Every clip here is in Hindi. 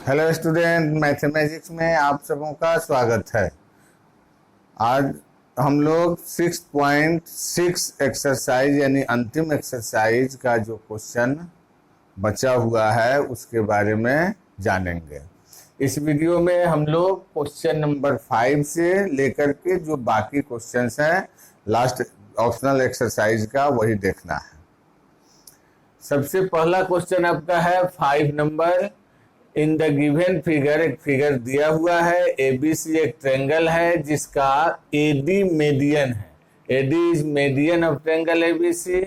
हेलो स्टूडेंट, मैथमेटिक्स में आप सबों का स्वागत है। आज हम लोग 6.6 एक्सरसाइज यानी अंतिम एक्सरसाइज का जो क्वेश्चन बचा हुआ है उसके बारे में जानेंगे। इस वीडियो में हम लोग क्वेश्चन नंबर 5 से लेकर के जो बाकी क्वेश्चंस हैं लास्ट ऑप्शनल एक्सरसाइज का वही देखना है। सबसे पहला क्वेश्चन आपका है 5 number. In the given figure, एक फिगर दिया हुआ है। एबीसी एक ट्रेंगल है जिसका एडी मेडियन है। AD is median of triangle ABC.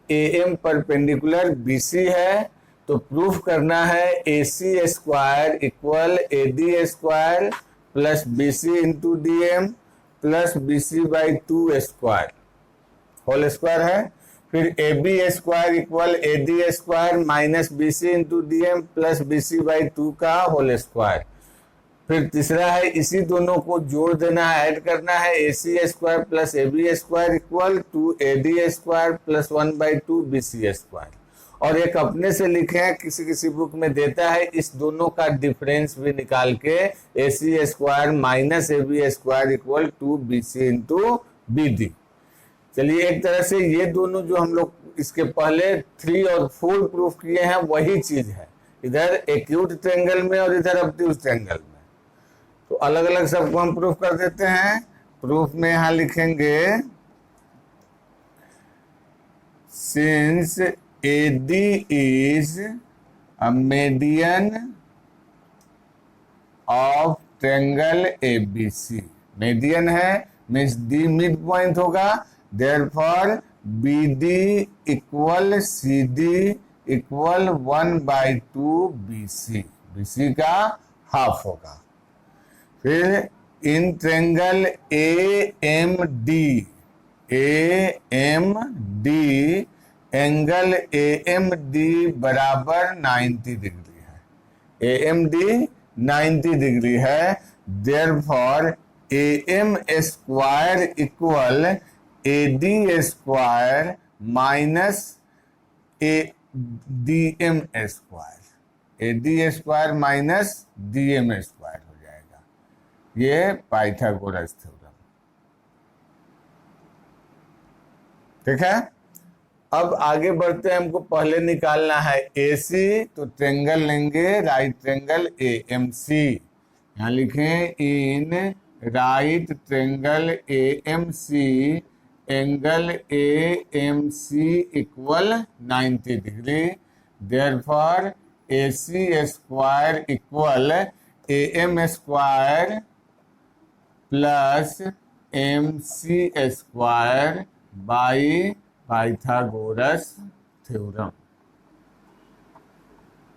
AM perpendicular BC है। तो प्रूफ करना है AC square equal AD square plus BC into DM plus BC by 2 square whole square है। फिर A B square equal A D square minus B C into D M plus B C by 2 का होल स्क्वायर। फिर तीसरा है इसी दोनों को जोड़ देना है, ऐड करना है। A C square plus A B square equal to A D square plus 1/2 B C square. और एक अपने से लिखे हैं, किसी किसी बुक में देता है, इस दोनों का डिफरेंस भी निकाल के A C square minus A B square equal to B C into B D. चलिए, एक तरह से ये दोनों जो हम लोग इसके पहले 3 और 4 प्रूफ किए हैं वही चीज है, इधर एक्यूट ट्रायंगल में और इधर ऑब्ट्यूज ट्रायंगल में। तो अलग अलग सबको हम प्रूफ कर देते हैं। प्रूफ में यहां लिखेंगे since AD is a median of triangle ABC. Median है मीन्स डी मिड पॉइंट होगा। Therefore, BD equal CD equal 1/2 BC। BC का हाफ होगा। फिर in triangle AMD, angle AMD बराबर 90 डिग्री है। AMD 90 डिग्री है। Therefore, AM square equal AD square minus DM square, AD square minus DM square हो जाएगा। ये पाइथागोरस थ्योरम। ठीक है, अब आगे बढ़ते हैं। हमको पहले निकालना है AC, तो ट्रायंगल लेंगे राइट ट्रायंगल AMC। यहां लिखें इन right triangle AMC angle AMC equal 90 degree. Therefore AC square equal AM square plus MC square by Pythagoras theorem.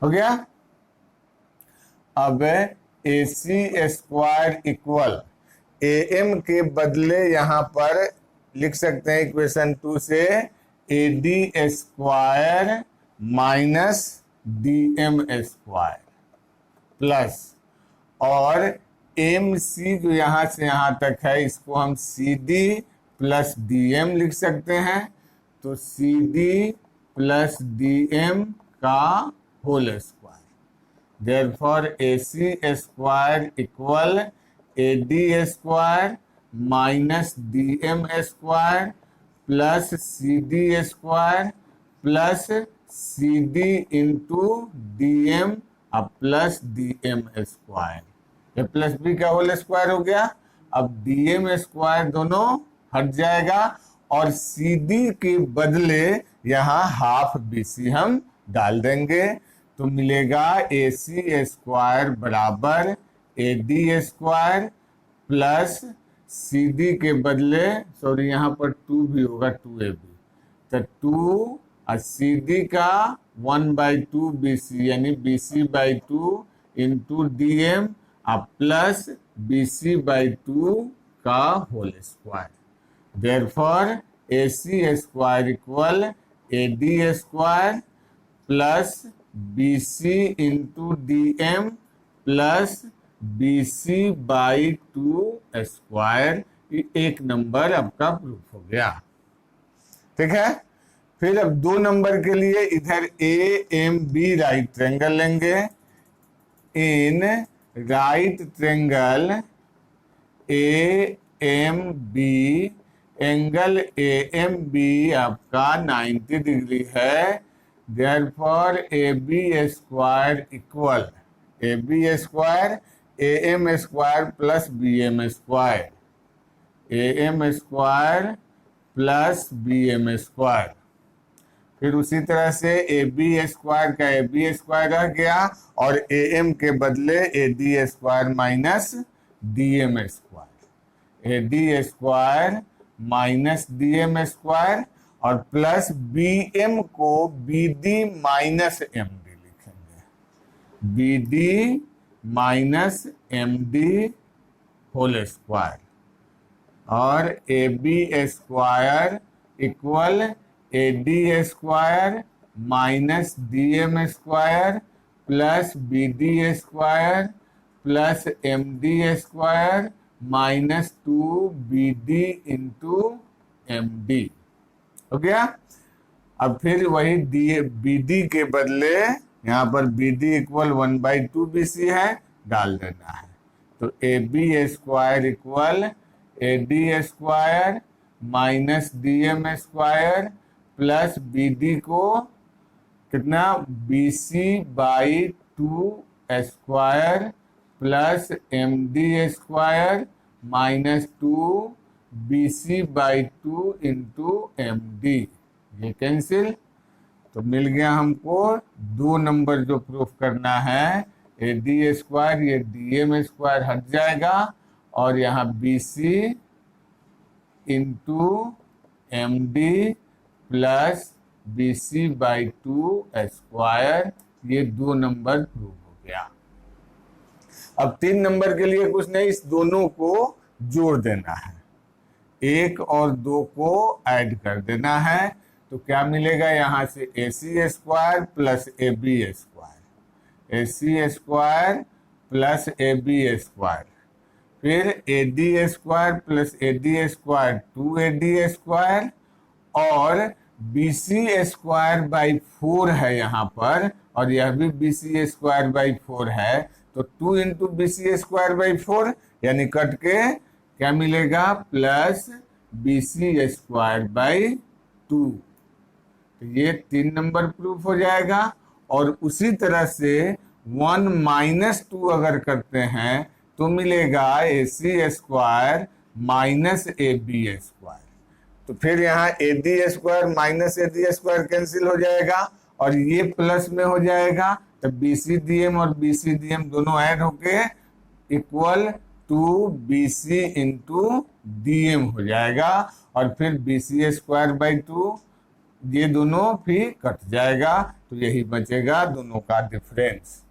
हो गया। अब AC स्क्वायर इक्वल AM के बदले यहां पर लिख सकते हैं इक्वेशन 2 से AD square minus DM square plus, और MC जो यहां से यहां तक है इसको हम CD प्लस DM लिख सकते हैं। तो CD प्लस DM का whole square. Therefore AC square equal AD square minus DM square plus CD square plus CD into DM plus DM square. ये प्लस बी का होल स्क्वायर हो गया। अब DM स्क्वायर दोनों हट जाएगा और CD के बदले यहाँ हाफ BC हम डाल देंगे। तो मिलेगा AC स्क्वायर बराबर AD स्क्वायर प्लस CD के बदले, सॉरी यहाँ पर 2 भी होगा, 2AB, तो 2 और CD का 1/2 BC यानी BC/2 into DM plus BC/2 का whole square. Therefore AC square equal AD square plus BC into DM plus BC/2 square. एक नंबर आपका प्रूफ हो गया। ठीक है, फिर अब 2 नंबर के लिए इधर AMB राइट ट्रायंगल लेंगे। In right triangle A M B, angle A M B आपका 90 डिग्री है, therefore A B square equal A B square A M square plus B M square, A M square plus B M square. फिर उसी तरह से ए बी स्क्वायर का ए बी स्क्वायर रह गया और ए एम के बदले A D square minus D M square, A D square minus D M square और प्लस बी एम को B D minus M D लिखेंगे, B D minus M D whole square, और A B square equal A D square minus D M square plus B D square plus M D square minus 2 BD into M D हो गया। अब फिर वही बी डी के बदले यहाँ पर बी डी इक्वल 1/2 BC है, डाल देना है। तो A B square equal A D square minus D M square plus B D को कितना BC/2 square plus M D square minus 2 BC/2 into M D, ये कैंसिल। तो मिल गया हमको 2 नंबर जो प्रूफ करना है, ए डी स्क्वायर ये डी एम स्क्वायर हट जाएगा और यहाँ BC into M D plus BC/2 square, ये 2 नंबर प्रूव हो गया। अब 3 नंबर के लिए कुछ नहीं, इस दोनों को जोड़ देना है, 1 और 2 को ऐड कर देना है। तो क्या मिलेगा यहाँ से AC square plus AB square, AC square plus AB square, फिर AD square plus AD square 2AD square और BC स्क्वायर बाई 4 है यहाँ पर, और यह भी BC स्क्वायर बाई 4 है। तो 2 इंटू BC स्क्वायर बाई 4 यानी कट के क्या मिलेगा प्लस BC स्क्वायर बाई 2। तो ये 3 नंबर प्रूफ हो जाएगा। और उसी तरह से 1 - 2 अगर करते हैं तो मिलेगा AC square minus AB square. तो फिर यहाँ AD square minus AD square cancel हो जाएगा और ये प्लस में हो जाएगा। तो BCDM और BCDM दोनों ऐड होके equal to BC into DM हो जाएगा और फिर BC स्क्वायर बाई 2 ये दोनों फिर कट जाएगा। तो यही बचेगा दोनों का डिफरेंस।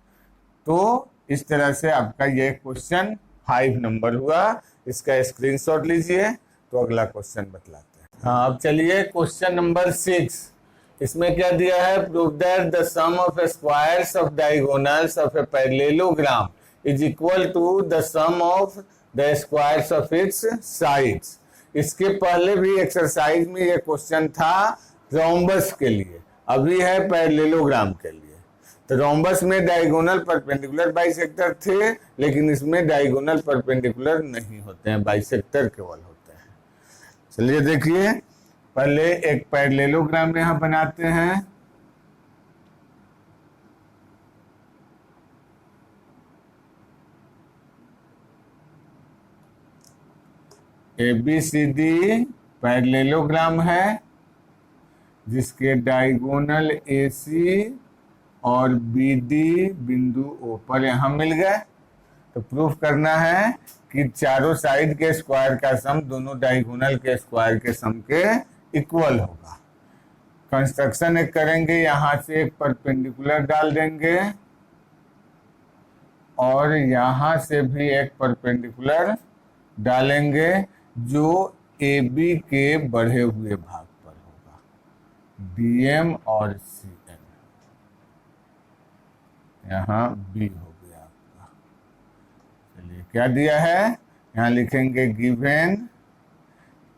तो इस तरह से आपका ये क्वेश्चन 5 नंबर हुआ। इसका स्क्रीनशॉट लीजिए तो अगला क्वेश्चन बतलाते हैं। हाँ, अब चलिए क्वेश्चन नंबर 6। इसमें क्या दिया है, prove that the sum of squares of diagonals of a parallelogram is equal to the sum of the squares of its sides. इसके पहले भी एक्सरसाइज में ये क्वेश्चन था रोम्बस के लिए, अभी है पैरेललोग्राम के लिए। तो रोम्बस में डायगोनल परपेंडिकुलर बाइसेक्टर थे, लेकिन इसमें डायगोनल परपेंडिकुलर नहीं होते हैं, बाइसेक्टर केवल होते हैं। चलिए देखिए, पहले एक पैरेललोग्राम यहाँ बनाते हैं। ABCD पैरेललोग्राम है जिसके डायगोनल AC और BD बिंदु O पर यहाँ मिल गए। तो प्रूफ करना है कि चारों साइड के स्क्वायर का सम दोनों डायगोनल के स्क्वायर के सम के इक्वल होगा। कंस्ट्रक्शन एक करेंगे, यहाँ से एक परपेंडिकुलर डाल देंगे और यहाँ से भी एक परपेंडिकुलर डालेंगे जो AB के बढ़े हुए भाग पर होगा, DM और CN। यहाँ B हो गया आपका। चलिए क्या दिया है, यहाँ लिखेंगे given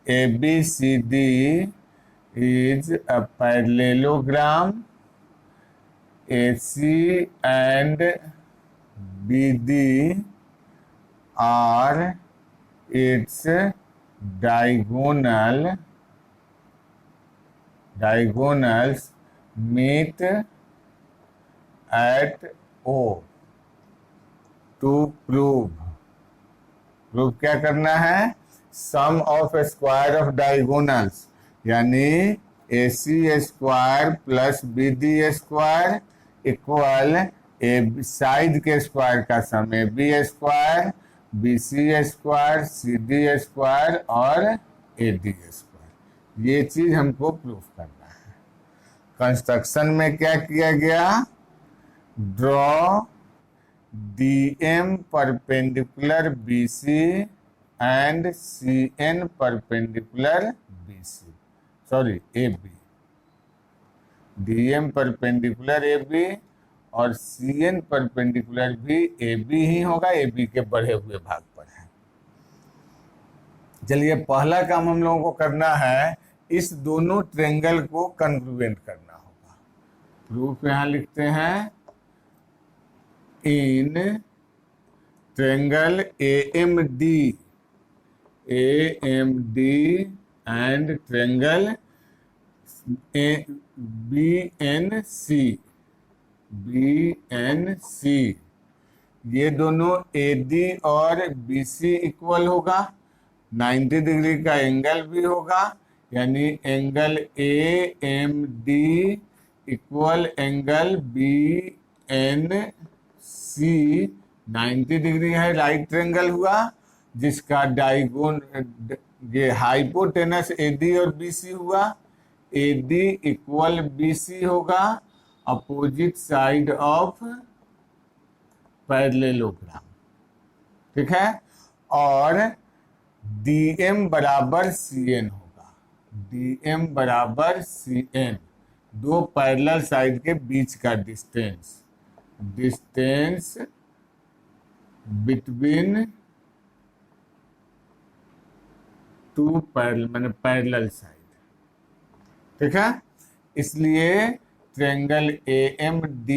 ABCD is a parallelogram AC and BD or its diagonals meet at O to prove क्या करना है? Sum of square of diagonals, यानी AC square plus BD square equal a side के स्क्वायर का sum AB square, BC square, CD square और AD स्क्वायर। ये चीज हमको प्रूफ करना है। कंस्ट्रक्शन में क्या किया गया? Draw DM perpendicular BC and CN perpendicular AB। DM perpendicular AB और CN परपेंडिकुलर भी AB ही होगा, AB के बढ़े हुए भाग पर है। चलिए पहला काम हम लोगों को करना है, इस दोनों ट्रायंगल को कॉन्ग्रुएंट करना होगा। प्रूफ यहां लिखते हैं, इन triangle AMD and triangle BNC, ये दोनों AD और BC इक्वल होगा, 90 डिग्री का एंगल भी होगा, यानी angle AMD equal angle BNC 90 degree है, राइट ट्रायंगल हुआ, जिसका डायगोन ये हाइपोटेनस AD और BC हुआ। AD इक्वल BC होगा अपोजिट साइड ऑफ पैरेललोग्राम, ठीक है। और DM बराबर CN होगा, DM बराबर CN, दो पैरेलल साइड के बीच का distance between two parallel side, ठीक है। इसलिए triangle AMD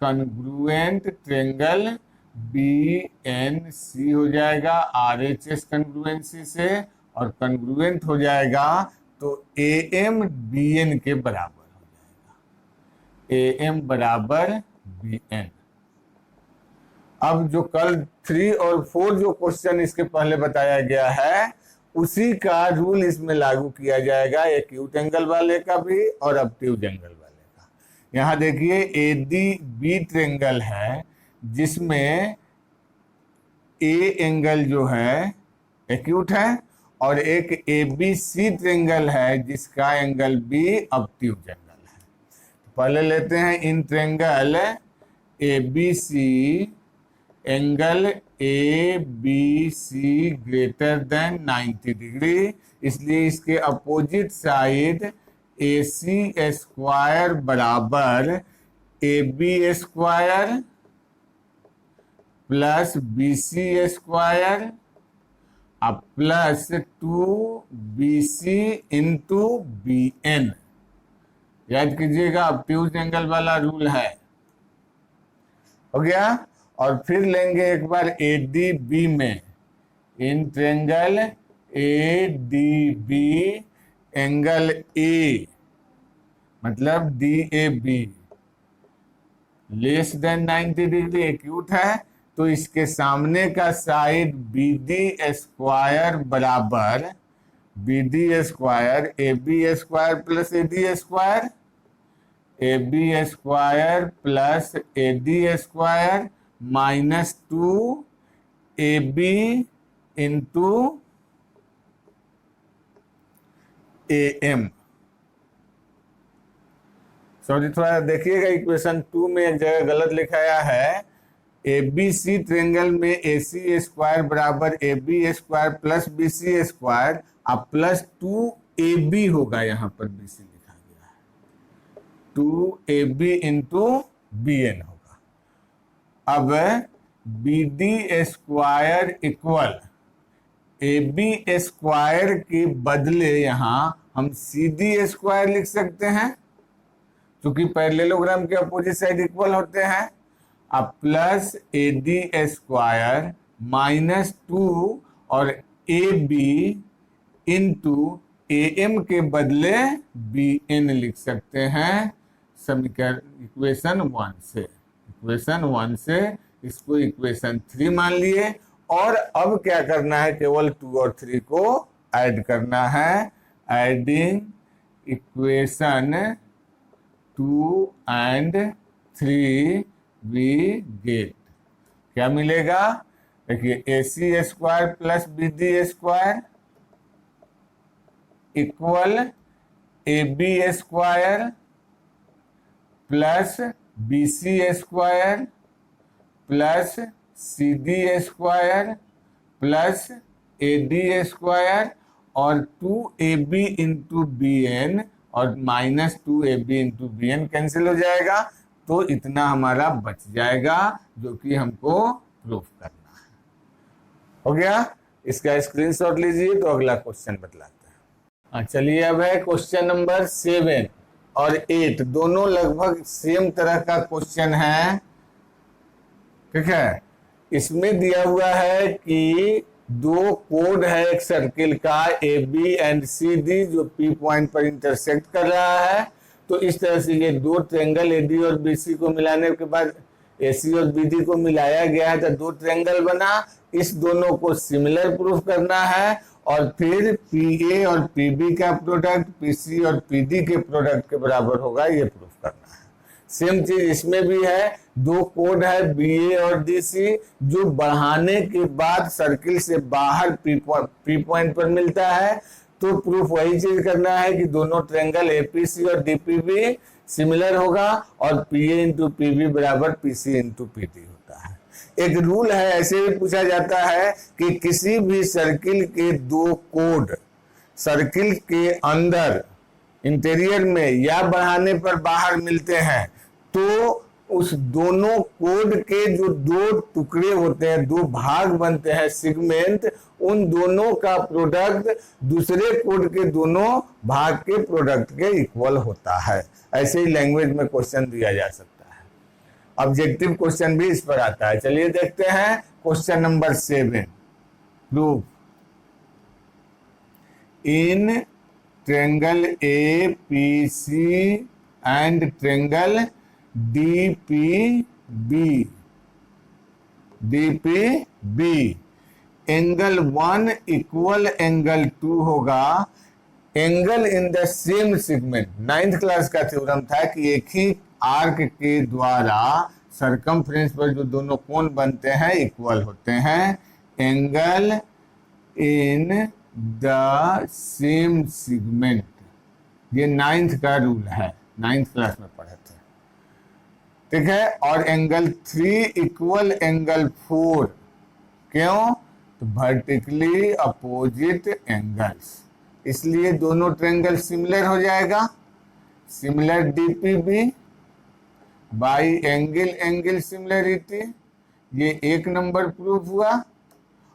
congruent triangle BNC हो जाएगा RHS कॉन्ग्रुएंसी से, और कॉन्ग्रुएंट हो जाएगा तो AM BN के बराबर हो जाएगा, AM बराबर BN। अब जो कल 3 और 4 जो क्वेश्चन इसके पहले बताया गया है, उसी का रूल इसमें लागू किया जाएगा, एक्यूट एंगल वाले का भी और ऑब्ट्यूज एंगल वाले का। यहाँ देखिए ADB ट्रायंगल है, जिसमें A एंगल जो है एक्यूट है, और एक ABC ट्रायंगल है जिसका एंगल B ऑब्ट्यूज एंगल है। पहले लेते हैं in triangle ABC angle ABC greater than 90 degree, इसलिए इसके अपोजिट साइड AC स्क्वायर बराबर AB square plus BC square plus 2BC into BN। याद कीजिएगा, ऑब्ट्यूज एंगल वाला रूल है, हो गया। और फिर लेंगे एक बार ADB में, in triangle ADB angle A मतलब DAB less than 90 degree acute है, तो इसके सामने का साइड BD स्क्वायर बराबर BD square AB square plus AD square, AB square plus AD square minus 2AB into AM। Sorry, थोड़ा देखिएगा, इक्वेशन 2 में एक जगह गलत लिखाया है। ABC ट्रायंगल में AC स्क्वायर बराबर AB square plus BC square अब प्लस 2AB होगा, यहाँ पर BC लिखा गया है, 2AB इंटू BN होगा। अब BD square equal AB square के बदले यहाँ हम CD स्क्वायर लिख सकते हैं, क्योंकि पैरेललोग्राम के अपोजिट साइड इक्वल होते हैं। अब प्लस AD² -2 और AB इंटू AM के बदले BN लिख सकते हैं समीकरण इक्वेशन 1 से इसको इक्वेशन 3 मान लिए। और अब क्या करना है, केवल 2 और 3 को ऐड करना है। Adding equation 2 and 3 we get क्या मिलेगा, देखिए AC² plus BD² equal AB² plus BC² plus CD² plus AD² और 2AB इंटू BN और -2AB इंटू BN कैंसिल हो जाएगा, तो इतना हमारा बच जाएगा जो कि हमको प्रूफ करना है। हो गया, इसका स्क्रीनशॉट लीजिए तो अगला क्वेश्चन बतलाते हैं। चलिए अब है क्वेश्चन नंबर 7 और 8, दोनों लगभग सेम तरह का क्वेश्चन है। ठीक है, इसमें दिया हुआ है कि दो कोड है एक सर्किल का AB एंड CD जो P पॉइंट पर इंटरसेक्ट कर रहा है। तो इस तरह से ये दो ट्रायंगल AD और BC को मिलाने के बाद AC और BD को मिलाया गया है तो दो ट्रायंगल बना। इस दोनों को सिमिलर प्रूफ करना है और फिर PA और PB का प्रोडक्ट PC और PD के प्रोडक्ट के बराबर होगा, ये प्रूफ करना है। सेम चीज इसमें भी है, दो कोड है BA और DC जो बढ़ाने के बाद सर्किल से बाहर P पॉइंट पर मिलता है। तो प्रूफ वही चीज करना है कि दोनों ट्रायंगल APC और DPB सिमिलर होगा और PA इंटू PB बराबर PC इंटू PD होता है। एक रूल है, ऐसे भी पूछा जाता है कि किसी भी सर्किल के दो कोड सर्किल के अंदर इंटीरियर में या बढ़ाने पर बाहर मिलते हैं तो उस दोनों कोड के जो दो टुकड़े होते हैं, दो भाग बनते हैं सेगमेंट, उन दोनों का प्रोडक्ट दूसरे कोड के दोनों भाग के प्रोडक्ट के इक्वल होता है। ऐसे ही लैंग्वेज में क्वेश्चन दिया जा सकता है। ऑब्जेक्टिव क्वेश्चन भी इस पर आता है। चलिए देखते हैं question number 7। Proof in triangle APC and triangle DPB angle 1 equal angle 2 होगा angle in the same segment. 9th class का थ्योरम था कि एक ही आर्क के द्वारा सरकमफ्रेंस पर जो दोनों कोण बनते हैं इक्वल होते हैं। Angle in the same segment, ये 9th का रूल है, 9th क्लास में पढ़े थे। ठीक है, और एंगल 3 इक्वल एंगल 4, क्यों, तो वर्टिकली अपोजिट एंगल्स, इसलिए दोनों ट्रायंगल सिमिलर हो जाएगा। Similar DPB by angle similarity, ये 1 नंबर प्रूफ हुआ।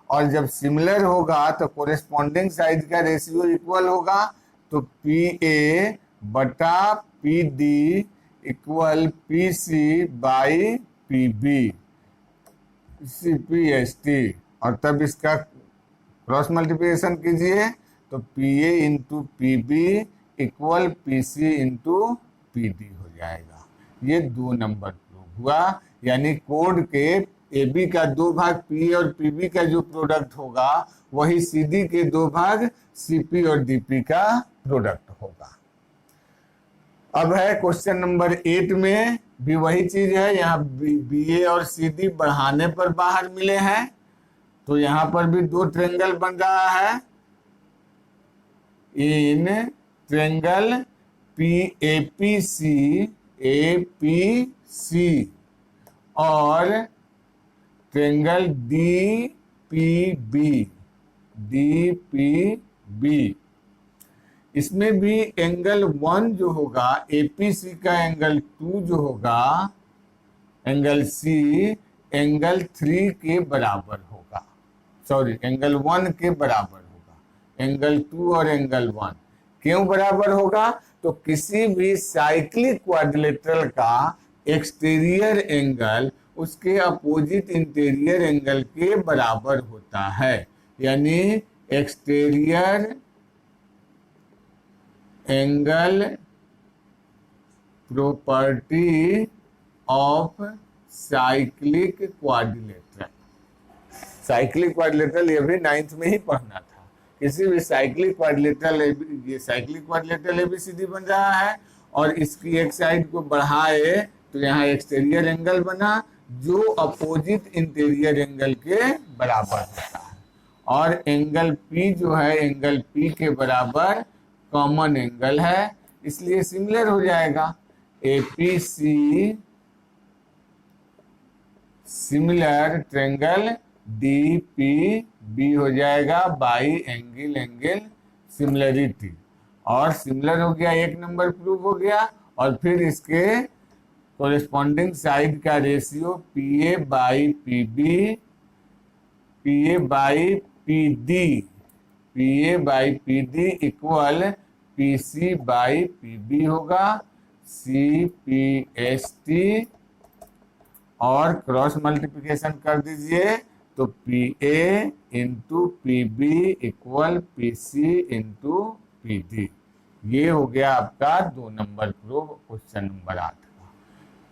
और जब सिमिलर होगा तो कोरेस्पॉन्डिंग साइड का रेशियो इक्वल होगा, तो PA बटा PD equal PC by PB CPST, और तब इसका क्रॉस मल्टीप्लिकेशन कीजिए तो PA into PB equal PC into PD हो जाएगा। ये 2 नंबर प्रूफ हुआ, यानी कोड के AB का 2 भाग PA और PB का जो प्रोडक्ट होगा वही CD के 2 भाग CP और DP का प्रोडक्ट होगा। अब है क्वेश्चन नंबर 8 में भी वही चीज है, यहाँ BA और CD बढ़ाने पर बाहर मिले हैं तो यहाँ पर भी 2 ट्रायंगल बन रहा है। इन ट्रायंगल APC और ट्रायंगल DPB, इसमें भी एंगल 1 जो होगा APC का एंगल 2 जो होगा एंगल C एंगल 3 के बराबर होगा, सॉरी एंगल 1 के बराबर होगा। एंगल 2 और एंगल 1 क्यों बराबर होगा, तो किसी भी साइक्लिक क्वाड्रिलेटरल का एक्सटीरियर एंगल उसके अपोजिट इंटीरियर एंगल के बराबर होता है। यानी exterior angle property of cyclic quadrilateral. Cyclic quadrilateral ये भी 9th में ही पढ़ना था। किसी भी साइक्लिक क्वाड्रिलेटरल, ये साइक्लिक क्वाड्रिलेटरल एबीसीडी बन रहा है और इसकी एक साइड को बढ़ाए तो यहाँ एक्सटीरियर एंगल बना जो अपोजिट इंटीरियर एंगल के बराबर होता है। और एंगल P जो है एंगल P के बराबर कॉमन एंगल है, इसलिए सिमिलर हो जाएगा। APC सिमिलर ट्रेंगल DPB हो जाएगा बाई एंगल सिमिलरिटी। और सिमिलर हो गया, एक नंबर प्रूव हो गया। और फिर इसके कोरिस्पॉन्डिंग साइड का ratio PA by PB, PA by PD, PA by PD equal PC by PB होगा, CPST। और क्रॉस मल्टीप्लिकेशन कर दीजिए तो PA into PB equal PC into PD। ये हो गया आपका 2 नंबर प्रूव क्वेश्चन नंबर 8 का।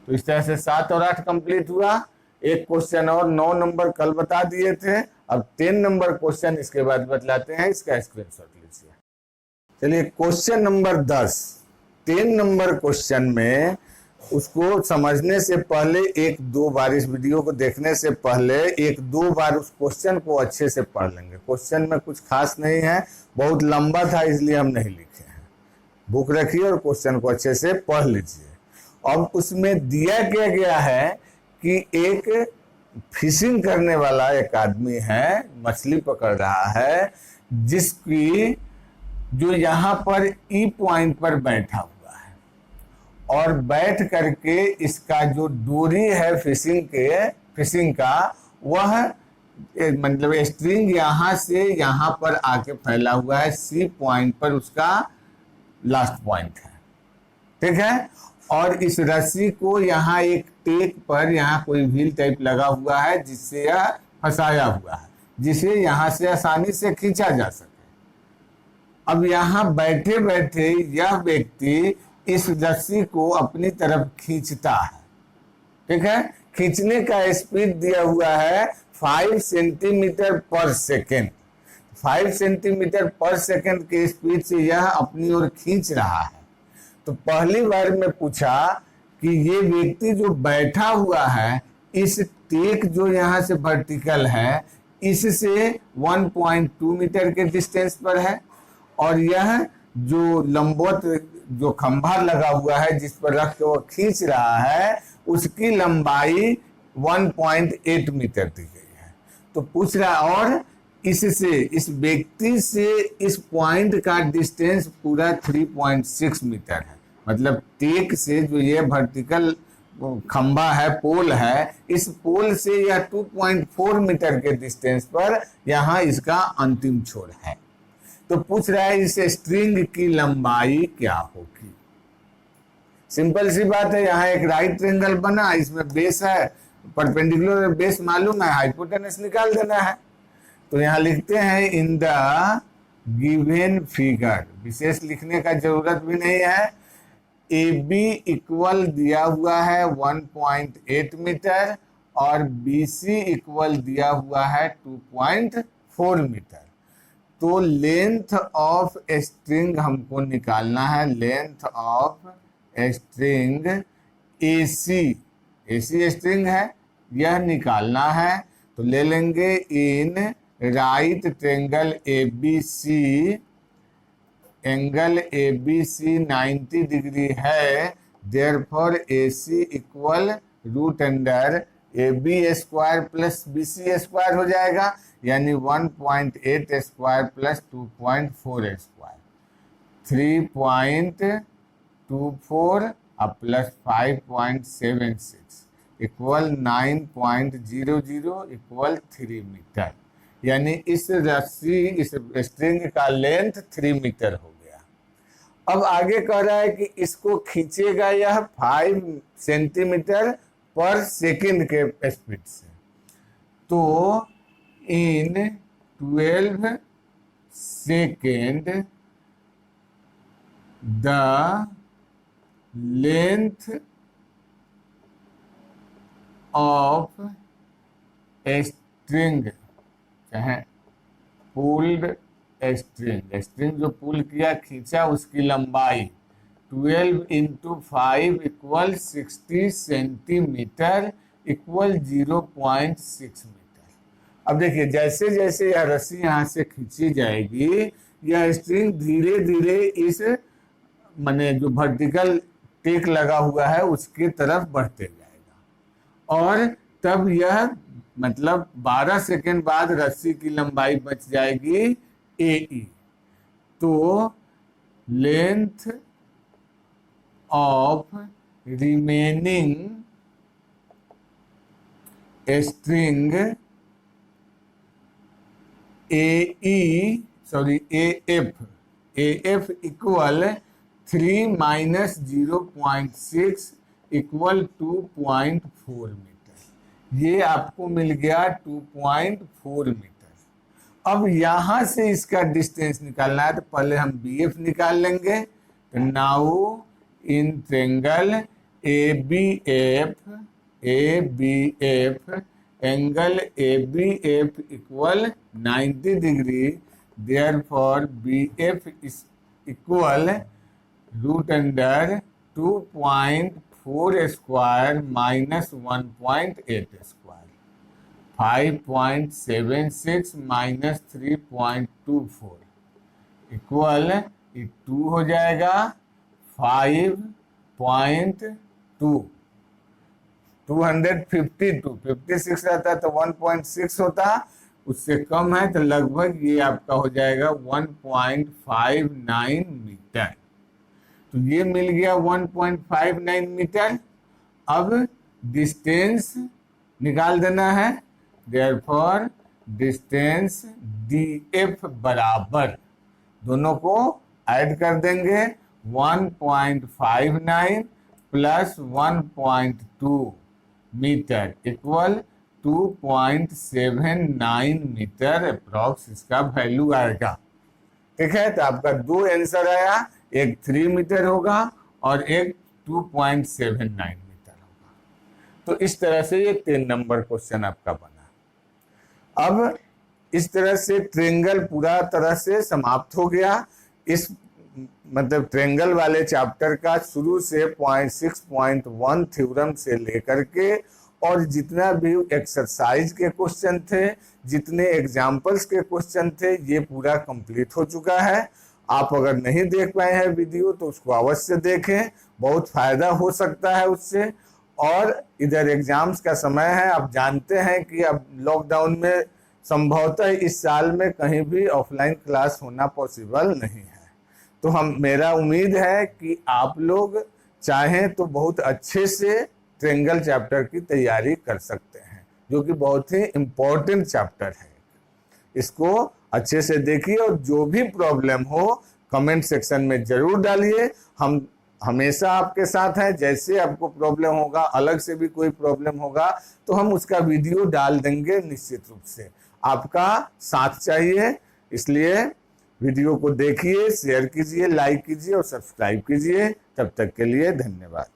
तो इस तरह से 7 और 8 कंप्लीट हुआ। एक क्वेश्चन और 9 नंबर कल बता दिए थे, अब 10 नंबर क्वेश्चन इसके बाद बतलाते हैं, इसका स्क्रीनशॉट लीजिए। चलिए क्वेश्चन नंबर 10। 10 नंबर क्वेश्चन में उसको समझने से पहले 1-2 बार, इस वीडियो को देखने से पहले 1-2 बार उस क्वेश्चन को अच्छे से पढ़ लेंगे। क्वेश्चन में कुछ खास नहीं है, बहुत लंबा था इसलिए हम नहीं लिखे हैं। बुक रखिए और क्वेश्चन को अच्छे से पढ़ लीजिए। अब उसमें दिया क्या गया है कि एक फिशिंग करने वाला एक आदमी है, मछली पकड़ रहा है, जिसकी जो यहाँ पर ई पॉइंट पर बैठा हुआ है और बैठ करके इसका जो डोरी है फिशिंग का वह मतलब स्ट्रिंग यहाँ से यहाँ पर आके फैला हुआ है। सी पॉइंट पर उसका लास्ट पॉइंट है, ठीक है। और इस रस्सी को यहाँ एक टेक पर यहाँ कोई व्हील टाइप लगा हुआ है जिससे यह फंसाया हुआ है, जिसे यहाँ से आसानी से खींचा जा सके। अब यहाँ बैठे बैठे यह व्यक्ति इस रस्सी को अपनी तरफ खींचता है, ठीक है। खींचने का स्पीड दिया हुआ है 5 सेंटीमीटर पर सेकेंड। 5 सेंटीमीटर पर सेकेंड के स्पीड से यह अपनी ओर खींच रहा है। तो पहली बार में पूछा कि ये व्यक्ति जो बैठा हुआ है इस टेक जो यहाँ से वर्टिकल है इससे 1.2 मीटर के डिस्टेंस पर है, और यह जो लंबवत जो खंभा लगा हुआ है जिस पर रख के वो खींच रहा है उसकी लंबाई 1.8 मीटर दी गई है। तो पूछ रहा है और इससे इस व्यक्ति से इस पॉइंट का डिस्टेंस पूरा 3.6 मीटर है। मतलब टेक से जो ये वर्टिकल खंभा है, पोल है, इस पोल से यह 2.4 मीटर के डिस्टेंस पर यहाँ इसका अंतिम छोर है। तो पूछ रहा है इस स्ट्रिंग की लंबाई क्या होगी। सिंपल सी बात है, यहाँ एक राइट ट्रायंगल बना, इसमें बेस है, परपेंडिकुलर बेस मालूम है, हाइपोटेनस निकाल देना है। तो यहाँ लिखते हैं इन द गिवन फिगर, विशेष लिखने का जरूरत भी नहीं है। AB इक्वल दिया हुआ है 1.8 मीटर और BC इक्वल दिया हुआ है 2.4 मीटर। तो लेंथ ऑफ स्ट्रिंग हमको निकालना है, length of string AC string है, यह निकालना है। तो ले लेंगे in right triangle ABC, angle ABC 90 degree है, therefore AC equal root under AB square plus BC square हो जाएगा, यानी 1.8 स्क्वायर प्लस 2.4 स्क्वायर, 3.24 और प्लस 5.76 इक्वल 9.00 इक्वल 3 मीटर। यानी इस रस्सी इस स्ट्रिंग का लेंथ 3 मीटर हो गया। अब आगे कह रहा है कि इसको खींचेगा यह 5 सेंटीमीटर पर सेकंड के स्पीड से। तो इन 12 second the length of string, चाहे पुल्ड स्ट्रिंग, स्ट्रिंग जो पुल किया खींचा उसकी लंबाई 12 into 5 equal 60 centimetre equal 0.6 metre. अब देखिए जैसे जैसे यह रस्सी यहाँ से खींची जाएगी यह स्ट्रिंग धीरे धीरे इस माने जो वर्टिकल टेक लगा हुआ है उसके तरफ बढ़ते जाएगा और तब यह मतलब 12 सेकेंड बाद रस्सी की लंबाई बच जाएगी AE। तो length of remaining string AF equal 3 minus 0.6 equal 2.4 metre. ये आपको मिल गया 2.4 मीटर। अब यहां से इसका डिस्टेंस निकालना है तो पहले हम BF निकाल लेंगे। तो now in triangle ABF angle ABF equal 90 degree, therefore BF equal √under 2.4 square minus 1.8 square, 5.76 minus 3.24 equal 2 हो जाएगा 5.2, 252, 56 रहता है तो 1.6 होता, उससे कम है तो लगभग ये आपका हो जाएगा 1.59 मीटर। तो ये मिल गया 1.59 मीटर। अब डिस्टेंस निकाल देना है, देयरफॉर डिस्टेंस DF बराबर दोनों को ऐड कर देंगे 1.59 plus 1.2 metre equal 2.79 metre approx इसका वैल्यू आएगा। ठीक है, तो आपका दो आंसर आया, एक 3 मीटर होगा और एक 2.79 मीटर होगा। तो इस तरह से ये 3 नंबर क्वेश्चन आपका बना। अब इस तरह से ट्रायंगल पूरा तरह से समाप्त हो गया। इस मतलब ट्रायंगल वाले चैप्टर का शुरू से 6.1 थ्योरम से लेकर के और जितना भी एक्सरसाइज के क्वेश्चन थे, जितने एग्जाम्पल्स के क्वेश्चन थे, ये पूरा कंप्लीट हो चुका है। आप अगर नहीं देख पाए हैं वीडियो तो उसको अवश्य देखें, बहुत फायदा हो सकता है उससे। और इधर एग्जाम्स का समय है, आप जानते हैं कि अब लॉकडाउन में संभवतः इस साल में कहीं भी ऑफलाइन क्लास होना पॉसिबल नहीं है। तो मेरा उम्मीद है कि आप लोग चाहें तो बहुत अच्छे से ट्रायंगल चैप्टर की तैयारी कर सकते हैं, जो कि बहुत ही इम्पोर्टेंट चैप्टर है। इसको अच्छे से देखिए और जो भी प्रॉब्लम हो कमेंट सेक्शन में जरूर डालिए। हम हमेशा आपके साथ हैं। जैसे आपको प्रॉब्लम होगा, अलग से भी कोई प्रॉब्लम होगा तो हम उसका वीडियो डाल देंगे निश्चित रूप से। आपका साथ चाहिए, इसलिए वीडियो को देखिए, शेयर कीजिए, लाइक कीजिए और सब्सक्राइब कीजिए। तब तक के लिए धन्यवाद।